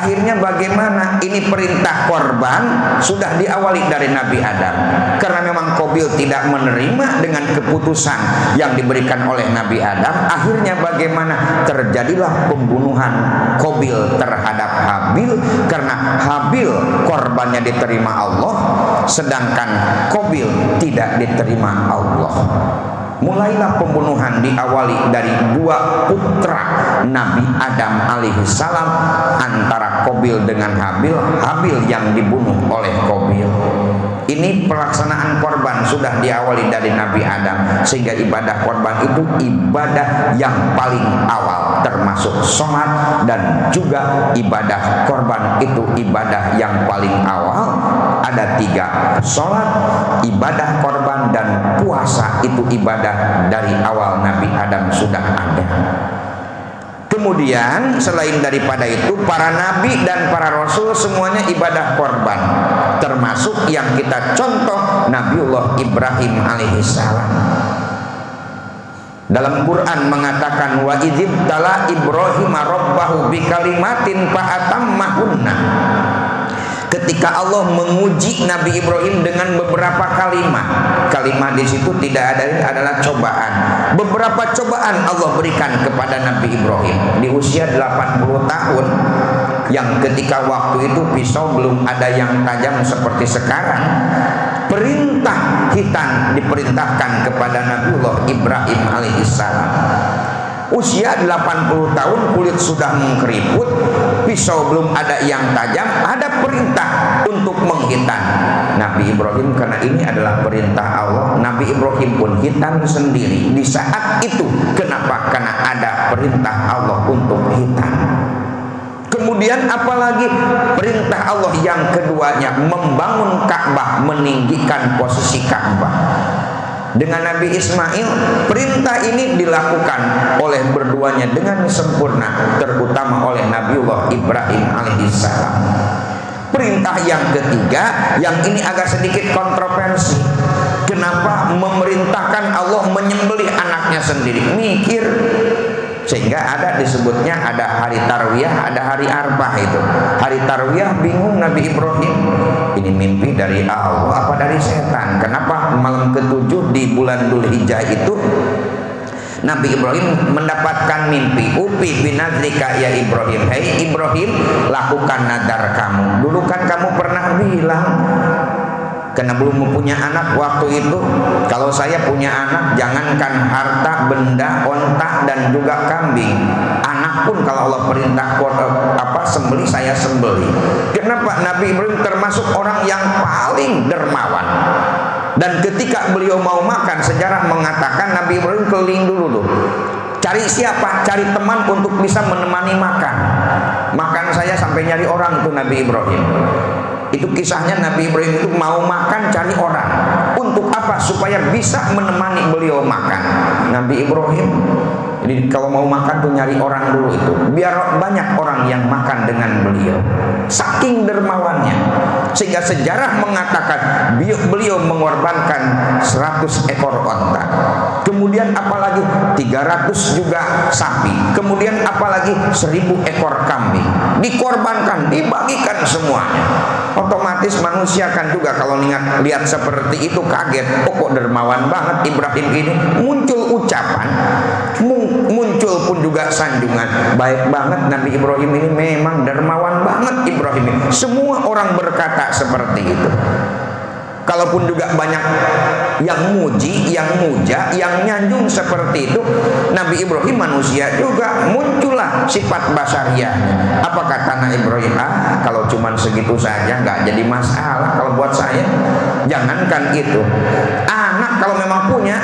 Akhirnya bagaimana? Ini perintah korban sudah diawali dari Nabi Adam. Karena memang Qabil tidak menerima dengan keputusan yang diberikan oleh Nabi Adam. Akhirnya bagaimana? Terjadilah pembunuhan Qabil terhadap Habil. Karena Habil korbannya diterima Allah, sedangkan Qabil tidak diterima Allah. Mulailah pembunuhan diawali dari dua putra Nabi Adam alaihissalam, antara Qabil dengan Habil. Habil yang dibunuh oleh Qabil. Ini pelaksanaan korban sudah diawali dari Nabi Adam, sehingga ibadah korban itu ibadah yang paling awal, termasuk sholat, dan juga ibadah korban itu ibadah yang paling awal. Ada 3, sholat, ibadah korban, dan puasa itu ibadah dari awal Nabi Adam sudah ada. Kemudian selain daripada itu, para nabi dan para rasul semuanya ibadah korban, termasuk yang kita contoh Nabiullah Ibrahim alaihissalam. Dalam Quran mengatakan, wa idzibtala Ibrahim rabbahu bikalimatin fa'atammahunna. Ketika Allah menguji Nabi Ibrahim dengan beberapa kalimat. Kalimat di situ tidak ada, adalah cobaan. Beberapa cobaan Allah berikan kepada Nabi Ibrahim di usia 80 tahun, yang ketika waktu itu pisau belum ada yang tajam seperti sekarang. Perintah hitam diperintahkan kepada Nabiullah Ibrahim alaihissalam. Usia 80 tahun, kulit sudah mengkeriput, pisau belum ada yang tajam, ada perintah untuk menghitan Nabi Ibrahim. Karena ini adalah perintah Allah, Nabi Ibrahim pun hitan sendiri di saat itu. Kenapa? Karena ada perintah Allah untuk hitan. Kemudian apalagi perintah Allah yang keduanya, membangun Ka'bah, meninggikan posisi Ka'bah. Dengan Nabi Ismail, perintah ini dilakukan oleh berduanya dengan sempurna, terutama oleh Nabiullah Ibrahim alaihissalam. Perintah yang ketiga, yang ini agak sedikit kontroversi. Kenapa memerintahkan Allah menyembelih anaknya sendiri? Mikir. Sehingga ada disebutnya ada hari Tarwiyah, ada hari Arfah itu. Hari Tarwiyah bingung Nabi Ibrahim, ini mimpi dari Allah apa dari setan? Kenapa malam ke-7 di bulan Dzulhijjah itu Nabi Ibrahim mendapatkan mimpi, upi binadrika ya Ibrahim, hei Ibrahim, lakukan nadar kamu. Dulu kan kamu pernah bilang, karena belum mempunyai anak waktu itu, kalau saya punya anak, jangankan harta, benda, onta dan juga kambing, anak pun kalau Allah perintah sembelih, saya sembelih. Kenapa? Nabi Ibrahim termasuk orang yang paling dermawan. Dan ketika beliau mau makan, sejarah mengatakan Nabi Ibrahim keliling dulu tuh. Cari siapa? Cari teman untuk bisa menemani makan. Makan saya sampai nyari orang itu Nabi Ibrahim. Itu kisahnya Nabi Ibrahim itu mau makan cari orang. Untuk apa? Supaya bisa menemani beliau makan. Nabi Ibrahim, jadi kalau mau makan tuh nyari orang dulu itu, biar banyak orang yang makan dengan beliau. Saking dermawannya, sehingga sejarah mengatakan beliau mengorbankan 100 ekor onta. Kemudian apalagi 300 juga sapi. Kemudian apalagi 1000 ekor kambing. Dikorbankan, dibagikan semuanya. Otomatis manusia kan juga kalau lihat seperti itu kaget. Oh, kok dermawan banget Ibrahim ini. Muncul ucapan, muncul pun juga sanjungan. Baik banget Nabi Ibrahim ini, memang dermawan banget Ibrahim ini. Semua orang berkata seperti itu. Kalaupun juga banyak yang muji, yang muja, yang nyanjung seperti itu, Nabi Ibrahim manusia juga, muncullah sifat basariah. Apa kata Nabi Ibrahim? Kalau cuman segitu saja nggak jadi masalah kalau buat saya. Jangankan itu, anak kalau memang punya,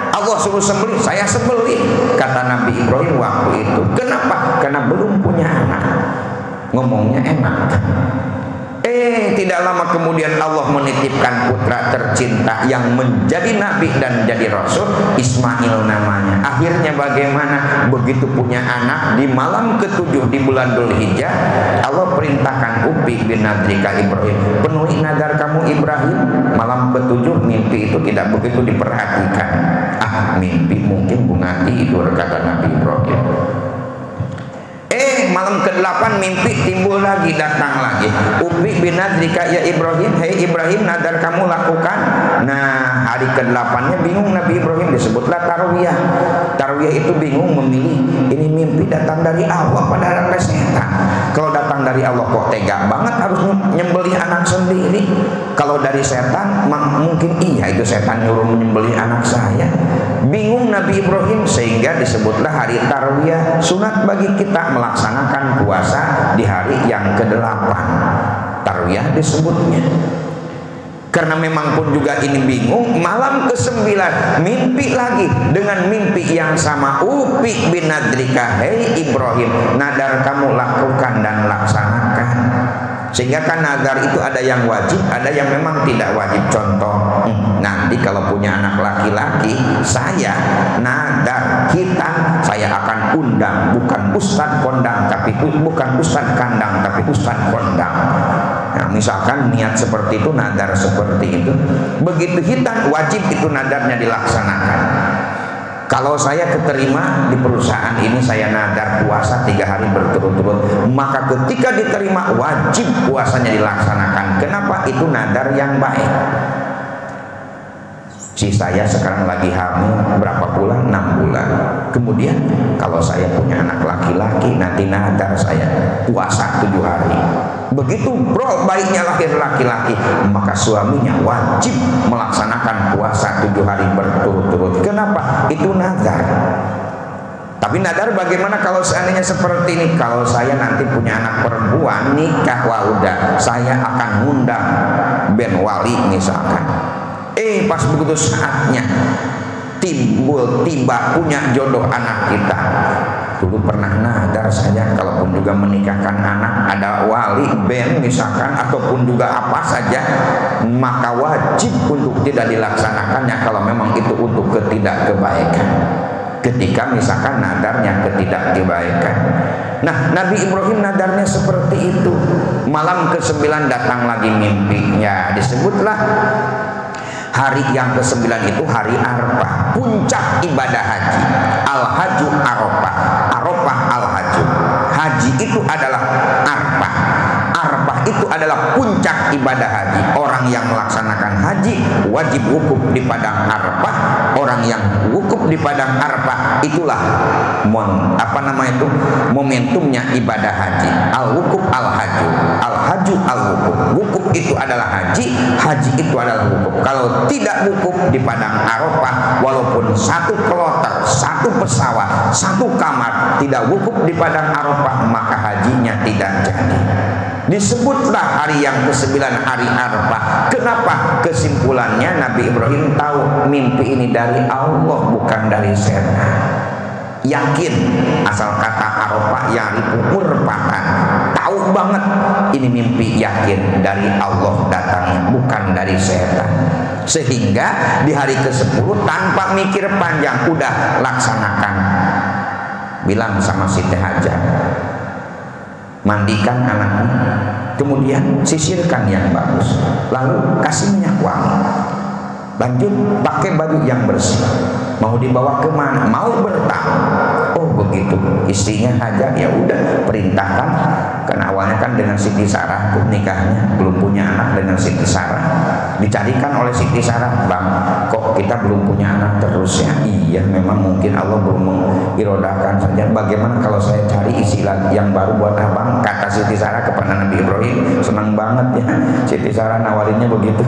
Allah suruh sembelih, saya sembelih, kata Nabi Ibrahim waktu itu. Kenapa? Karena belum punya anak. Ngomongnya enak. Tidak lama kemudian Allah menitipkan putra tercinta yang menjadi nabi dan jadi rasul, Ismail namanya. Akhirnya bagaimana? Begitu punya anak, di malam ke-7 di bulan Dzulhijjah, Allah perintahkan upi binadrika Ibrahim, penuhi nadar kamu Ibrahim. Malam ke-7 mimpi itu tidak begitu diperhatikan. Mimpi mungkin bunga tidur, kata Nabi Ibrahim. Malam ke-8 mimpi timbul lagi, datang lagi. Ubi binadrika ya Ibrahim, hei Ibrahim, nadar kamu lakukan. Nah, hari ke-8-nya bingung Nabi Ibrahim, disebutlah Tarwiyah. Tarwiyah itu bingung memilih, ini mimpi datang dari Allah pada dari setan. Kalau datang dari Allah kok tega banget harus nyembelih anak sendiri. Kalau dari setan mungkin iya itu setan nyuruh menyembelih anak saya. Bingung Nabi Ibrahim, sehingga disebutlah hari Tarwiyah. Sunat bagi kita melaksanakan puasa di hari yang ke-8. Tarwiyah disebutnya. Karena memang pun juga ini bingung, malam ke-9 mimpi lagi dengan mimpi yang sama. Upi binadrika, hei Ibrahim, nadar kamu lakukan dan laksanakan. Sehingga kan nadar itu ada yang wajib, ada yang memang tidak wajib. Contoh, nanti kalau punya anak laki-laki, saya nadar hitam, saya akan undang, bukan ustadz kondang, tapi bukan ustadz kandang, tapi ustadz kondang. Nah, misalkan niat seperti itu, nadar seperti itu, begitu hitam wajib itu nadarnya dilaksanakan. Kalau saya keterima di perusahaan ini, saya nadar puasa 3 hari berturut-turut, maka ketika diterima wajib puasanya dilaksanakan. Kenapa? Itu nadar yang baik. Si saya sekarang lagi hamil berapa bulan? 6 bulan. Kemudian kalau saya punya anak laki-laki, nanti nadar saya puasa 7 hari. Begitu bro baiknya lahir laki-laki, maka suaminya wajib melaksanakan puasa 7 hari berturut-turut. Kenapa? Itu nadar. Tapi nadar bagaimana kalau seandainya seperti ini? Kalau saya nanti punya anak perempuan, nikah, wah udah, saya akan ngundang ben wali misalkan. Pas begitu saatnya tiba punya jodoh anak kita, dulu pernah nadar saja, kalaupun juga menikahkan anak, ada wali ben misalkan, ataupun juga apa saja, maka wajib untuk tidak dilaksanakannya kalau memang itu untuk ketidakkebaikan. Ketika misalkan nadarnya ketidakkebaikan. Nah, Nabi Ibrahim nadarnya seperti itu. Malam ke-9 datang lagi mimpinya. Disebutlah hari yang ke-9 itu hari Arafah, puncak ibadah haji. Al-Haju Arafah, Arafah Al-Haju. Haji itu adalah Arafah. Arafah itu adalah puncak ibadah haji. Orang yang melaksanakan haji wajib wukuf di padang Arafah. Orang yang wukuf di padang Arafah itulah momentumnya ibadah haji. Al-wukuf al-haju, al-haju al-wukuf. Wukuf itu adalah haji, haji itu adalah wukuf. Kalau tidak wukuf di padang Arafah, walaupun satu kloter, satu pesawat, satu kamar, tidak wukuf di padang Arafah, maka hajinya tidak jadi. Disebutlah hari yang ke-9 hari Arafah. Kenapa? Kesimpulannya Nabi Ibrahim tahu mimpi ini dari Allah, bukan dari setan. Yakin, asal kata Arafah yang merupakan tahu banget ini mimpi, yakin dari Allah datangnya, bukan dari setan. Sehingga di hari ke-10 tanpa mikir panjang udah laksanakan. Bilang sama Siti Hajar, mandikan anakmu, kemudian sisirkan yang bagus, lalu kasih minyak wangi, lanjut pakai baju yang bersih. Mau dibawa kemana? Mau bertamu. Oh begitu, istrinya Hajar ya udah perintahkan. Karena awalnya kan dengan Siti Sarah tuh nikahnya, belum punya anak dengan Siti Sarah. Dicarikan oleh Siti Sarah, bang, kok kita belum punya anak terus ya? Iya, memang mungkin Allah belum mengirodakan saja. Bagaimana kalau saya cari isi lagi yang baru buat abang? Kata Siti Sarah kepada Nabi Ibrahim. Senang banget ya Siti Sarah nawarinnya begitu.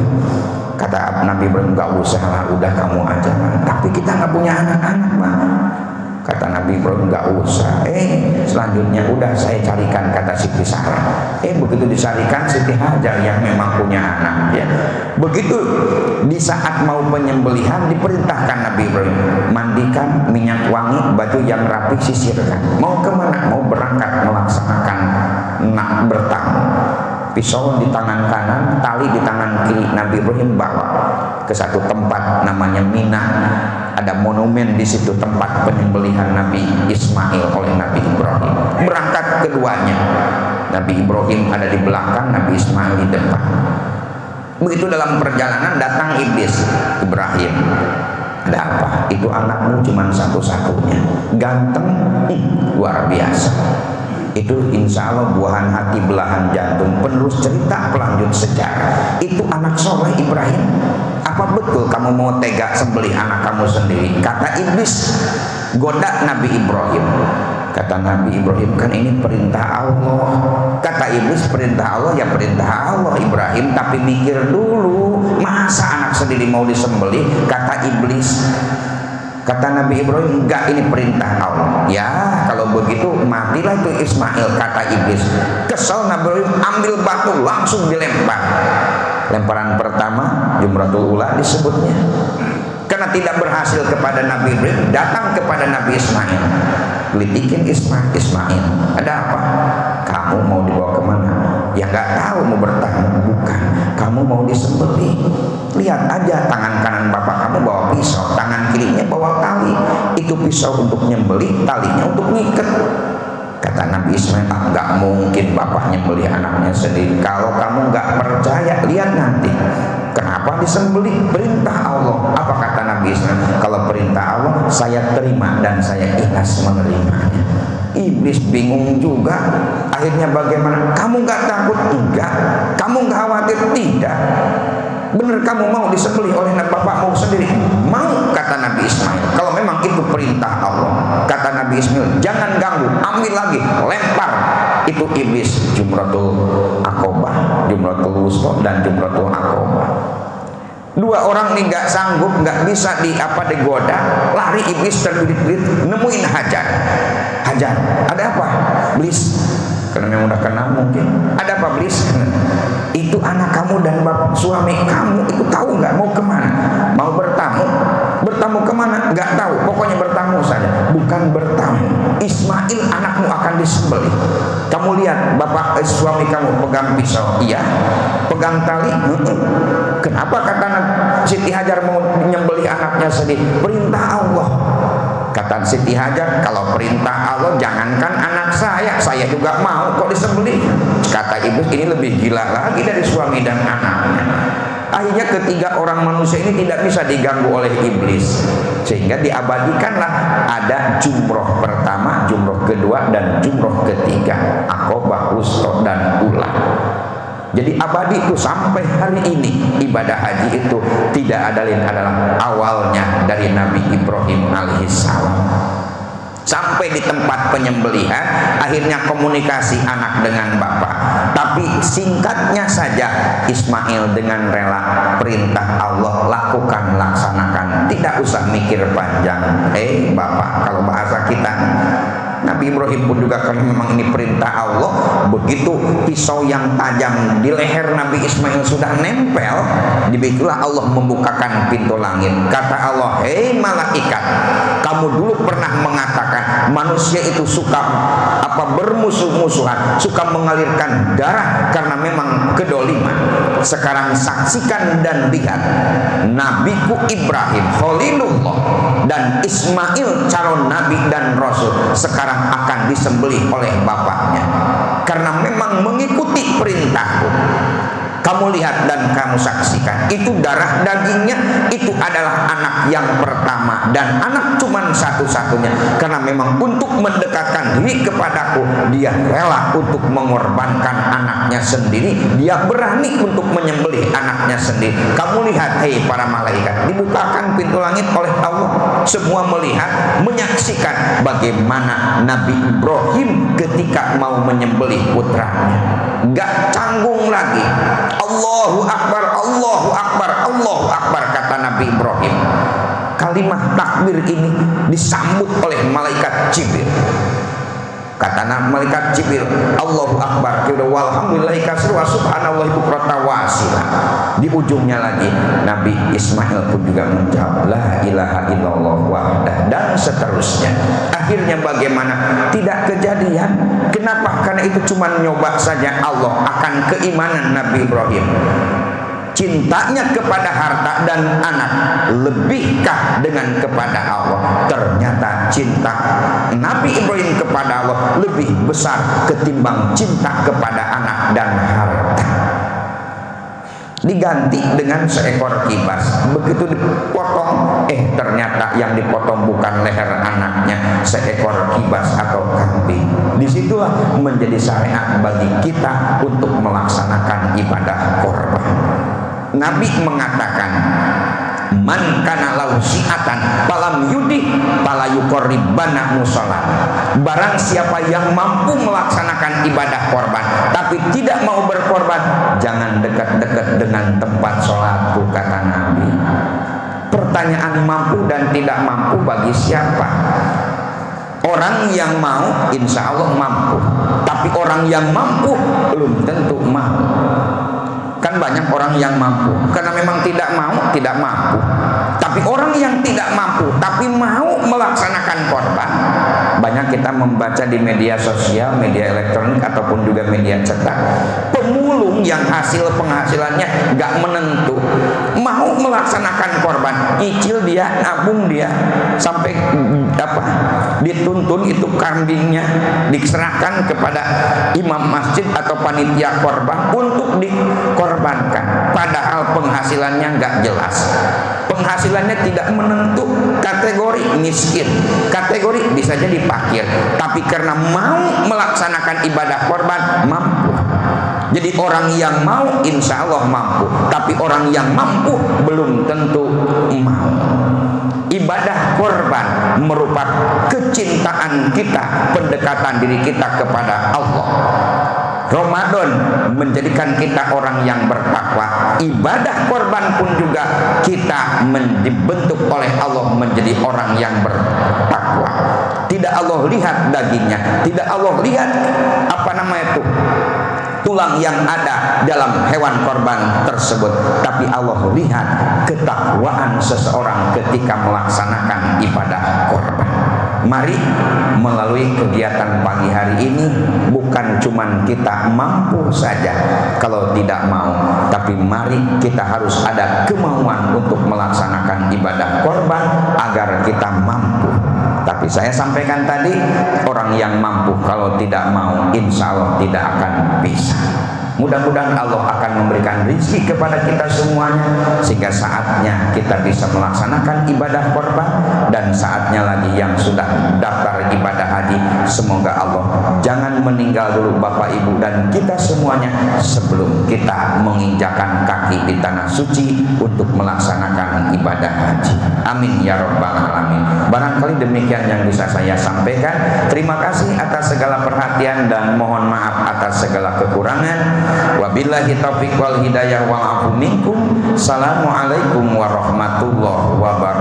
Kata Nabi Ibrahim, gak usah lah, udah kamu aja. Tapi kita gak punya anak-anak, bang. Kata Nabi Ibrahim, gak usah. Selanjutnya udah saya carikan, kata Siti Sarah. Begitu dicarikan Siti Hajar yang memang punya anak ya. Begitu di saat mau penyembelihan diperintahkan Nabi Ibrahim, mandikan, minyak wangi, baju yang rapi, sisirkan. Mau kemana? Mau berangkat melaksanakan bertamu. Pisau di tangan kanan, tali di tangan kiri. Nabi Ibrahim bawa ke satu tempat namanya Mina. Ada monumen di situ, tempat penyembelihan Nabi Ismail oleh Nabi Ibrahim. Berangkat keduanya. Nabi Ibrahim ada di belakang, Nabi Ismail di depan. Begitu dalam perjalanan datang iblis Ibrahim. Ada apa? Itu anakmu cuma satu-satunya, ganteng, luar biasa. Itu insya Allah buahan hati, belahan jantung, penerus cerita, pelanjut sejarah. Itu anak soleh Ibrahim. Apa betul kamu mau tega sembelih anak kamu sendiri? Kata iblis, goda Nabi Ibrahim. Kata Nabi Ibrahim, kan ini perintah Allah. Kata iblis, perintah Allah ya perintah Allah Ibrahim, tapi mikir dulu, masa anak sendiri mau disembelih? Kata iblis. Kata Nabi Ibrahim, enggak, ini perintah Allah. Ya kalau begitu matilah itu Ismail, kata iblis. Kesel Nabi Ibrahim, ambil batu langsung dilempar. Lemparan pertama Jumratul Ula disebutnya. Karena tidak berhasil kepada Nabi Ibrahim, datang kepada Nabi Ismail. Litikin Ismail, ada apa? Kamu mau dibawa kemana? Ya nggak tahu, mau bertamu. Bukan, kamu mau disembelih. Lihat aja, tangan kanan bapak kamu bawa pisau, tangan kirinya bawa tali. Itu pisau untuk nyembelih, talinya untuk ngikat. Kata Nabi Ismail, nggak mungkin bapak nyembelih anaknya sendiri. Kalau kamu nggak percaya, lihat nanti. Kenapa disembelih? Perintah Allah. Apa kata Nabi Ismail? Kalau perintah Allah, saya terima dan saya ikhlas menerimanya. Iblis bingung juga. Akhirnya bagaimana? Kamu nggak takut? Enggak. Kamu nggak khawatir? Tidak. Bener kamu mau disembelih oleh bapakmu sendiri? Mau, kata Nabi Ismail. Kalau memang itu perintah Allah, kata Nabi Ismail, jangan ganggu, ambil lagi, lempar. Itu iblis. Jumratul Aqobah, Jumratul Wusta dan Jumratul Aqobah. Dua orang ini nggak sanggup, nggak bisa digoda. Lari iblis terbirit-birit, nemuin Hajar. Hajar, ada apa? Iblis, karena memang udah kenal mungkin. Ada apa, Iblis? Itu anak kamu dan bapak suami kamu itu tahu nggak mau kemana? Mau bertamu. Bertamu kemana? Nggak tahu. Pokoknya bertamu saja. Bukan bertamu. Ismail anakmu akan disembelih. Kamu lihat bapak suami kamu pegang pisau, iya. Pegang tali, kenapa kata Siti Hajar mau menyembelih anaknya sendiri? Perintah Allah. Kata Siti Hajar, kalau perintah Allah jangankan anak saya juga mau kok disembelih. Kata iblis, ini lebih gila lagi dari suami dan anaknya. Akhirnya ketiga orang manusia ini tidak bisa diganggu oleh iblis, sehingga diabadikanlah ada jumroh pertama, jumroh kedua, dan jumroh ketiga, Aqobah, Wusta, dan Ula. Jadi abadi itu sampai hari ini. Ibadah haji itu tidak ada lain adalah awalnya dari Nabi Ibrahim alaihissalam. Sampai di tempat penyembelihan, akhirnya komunikasi anak dengan bapak. Tapi singkatnya saja, Ismail dengan rela perintah Allah lakukan, laksanakan, tidak usah mikir panjang. Bapak, kalau bahasa kita, Nabi Ibrahim pun juga karena memang ini perintah Allah, begitu pisau yang tajam di leher Nabi Ismail sudah nempel, dibitulah Allah membukakan pintu langit. Kata Allah, hei malaikat, kamu dulu pernah mengatakan manusia itu suka bermusuh-musuhan, suka mengalirkan darah karena memang kedoliman. Sekarang saksikan dan lihat, Nabiku Ibrahim Khalilullah dan Ismail calon Nabi dan Rasul sekarang akan disembelih oleh bapaknya karena memang mengikuti perintahku. Kamu lihat dan kamu saksikan, itu darah dagingnya, itu adalah anak yang pertama, dan anak cuman satu-satunya. Karena memang untuk mendekatkan diri kepadaku, dia rela untuk mengorbankan anaknya sendiri. Dia berani untuk menyembelih anaknya sendiri. Kamu lihat, hei para malaikat, dibukakan pintu langit oleh Allah. Semua melihat, menyaksikan bagaimana Nabi Ibrahim ketika mau menyembelih putranya. Gak canggung lagi. Allahu Akbar, Allahu Akbar, Allahu Akbar, kata Nabi Ibrahim. Kalimah takbir ini disambut oleh malaikat Jibril. Kata malaikat Jibril, Allahu Akbar, walhamdulillahi katsira wa subhanallahi bukratan wa asila. Di ujungnya lagi Nabi Ismail pun juga menjawab la ilaha illallah wahdah, dan seterusnya. Akhirnya bagaimana? Tidak kejadian. Kenapa? Karena itu cuma nyoba saja Allah akan keimanan Nabi Ibrahim. Cintanya kepada harta dan anak lebihkah dengan kepada Allah? Ternyata cinta Nabi Ibrahim kepada Allah lebih besar ketimbang cinta kepada anak dan harta. Diganti dengan seekor kibas. Begitu dipotong, ternyata yang dipotong bukan leher anaknya, seekor kibas atau kambing. Disitulah menjadi syariat bagi kita untuk melaksanakan ibadah korban. Nabi mengatakan, man kana lahu si'atan falam yudih fala yuqarribana musholat. Barang siapa yang mampu melaksanakan ibadah korban tapi tidak mau berkorban, jangan dekat-dekat dengan tempat sholatku, kata Nabi. Pertanyaan mampu dan tidak mampu bagi siapa? Orang yang mau insya Allah mampu, tapi orang yang mampu belum tentu mau. Kan banyak orang yang mampu karena memang tidak mampu. Tapi orang yang tidak mampu tapi mau melaksanakan korban, banyak kita membaca di media sosial, media elektronik ataupun juga media cetak, pemulung yang hasil penghasilannya gak menentu, mau melaksanakan korban, nyicil dia, nabung dia, sampai dituntun itu kambingnya diserahkan kepada imam masjid atau panitia korban untuk dikorbankan, padahal penghasilannya nggak jelas, penghasilannya tidak menentu, kategori miskin, kategori bisa jadi fakir, tapi karena mau melaksanakan ibadah korban mampu. Jadi orang yang mau insya Allah mampu, tapi orang yang mampu belum tentu mau. Ibadah korban merupakan kecintaan kita, pendekatan diri kita kepada Allah. Ramadan menjadikan kita orang yang bertakwa. Ibadah korban pun juga kita dibentuk oleh Allah menjadi orang yang bertakwa. Tidak Allah lihat dagingnya, tidak Allah lihat tulang yang ada dalam hewan korban tersebut, tapi Allah lihat ketakwaan seseorang ketika melaksanakan ibadah korban. Mari melalui kegiatan pagi hari ini bukan cuman kita mampu saja kalau tidak mau, tapi mari kita harus ada kemauan untuk melaksanakan ibadah korban agar kita mampu. Tapi saya sampaikan tadi, orang yang mampu kalau tidak mau insya Allah tidak akan bisa. Mudah-mudahan Allah akan memberikan rezeki kepada kita semuanya, sehingga saatnya kita bisa melaksanakan ibadah korban, dan saatnya lagi yang sudah daftar ibadah haji, semoga Allah jangan meninggal dulu Bapak Ibu dan kita semuanya sebelum kita menginjakan kaki di tanah suci untuk melaksanakan ibadah haji. Amin ya rabbal alamin. Barangkali demikian yang bisa saya sampaikan. Terima kasih atas segala perhatian dan mohon maaf atas segala kekurangan. Wabillahi taufiq wal hidayah wal afu minkum. Assalamualaikum warahmatullahi wabarakatuh.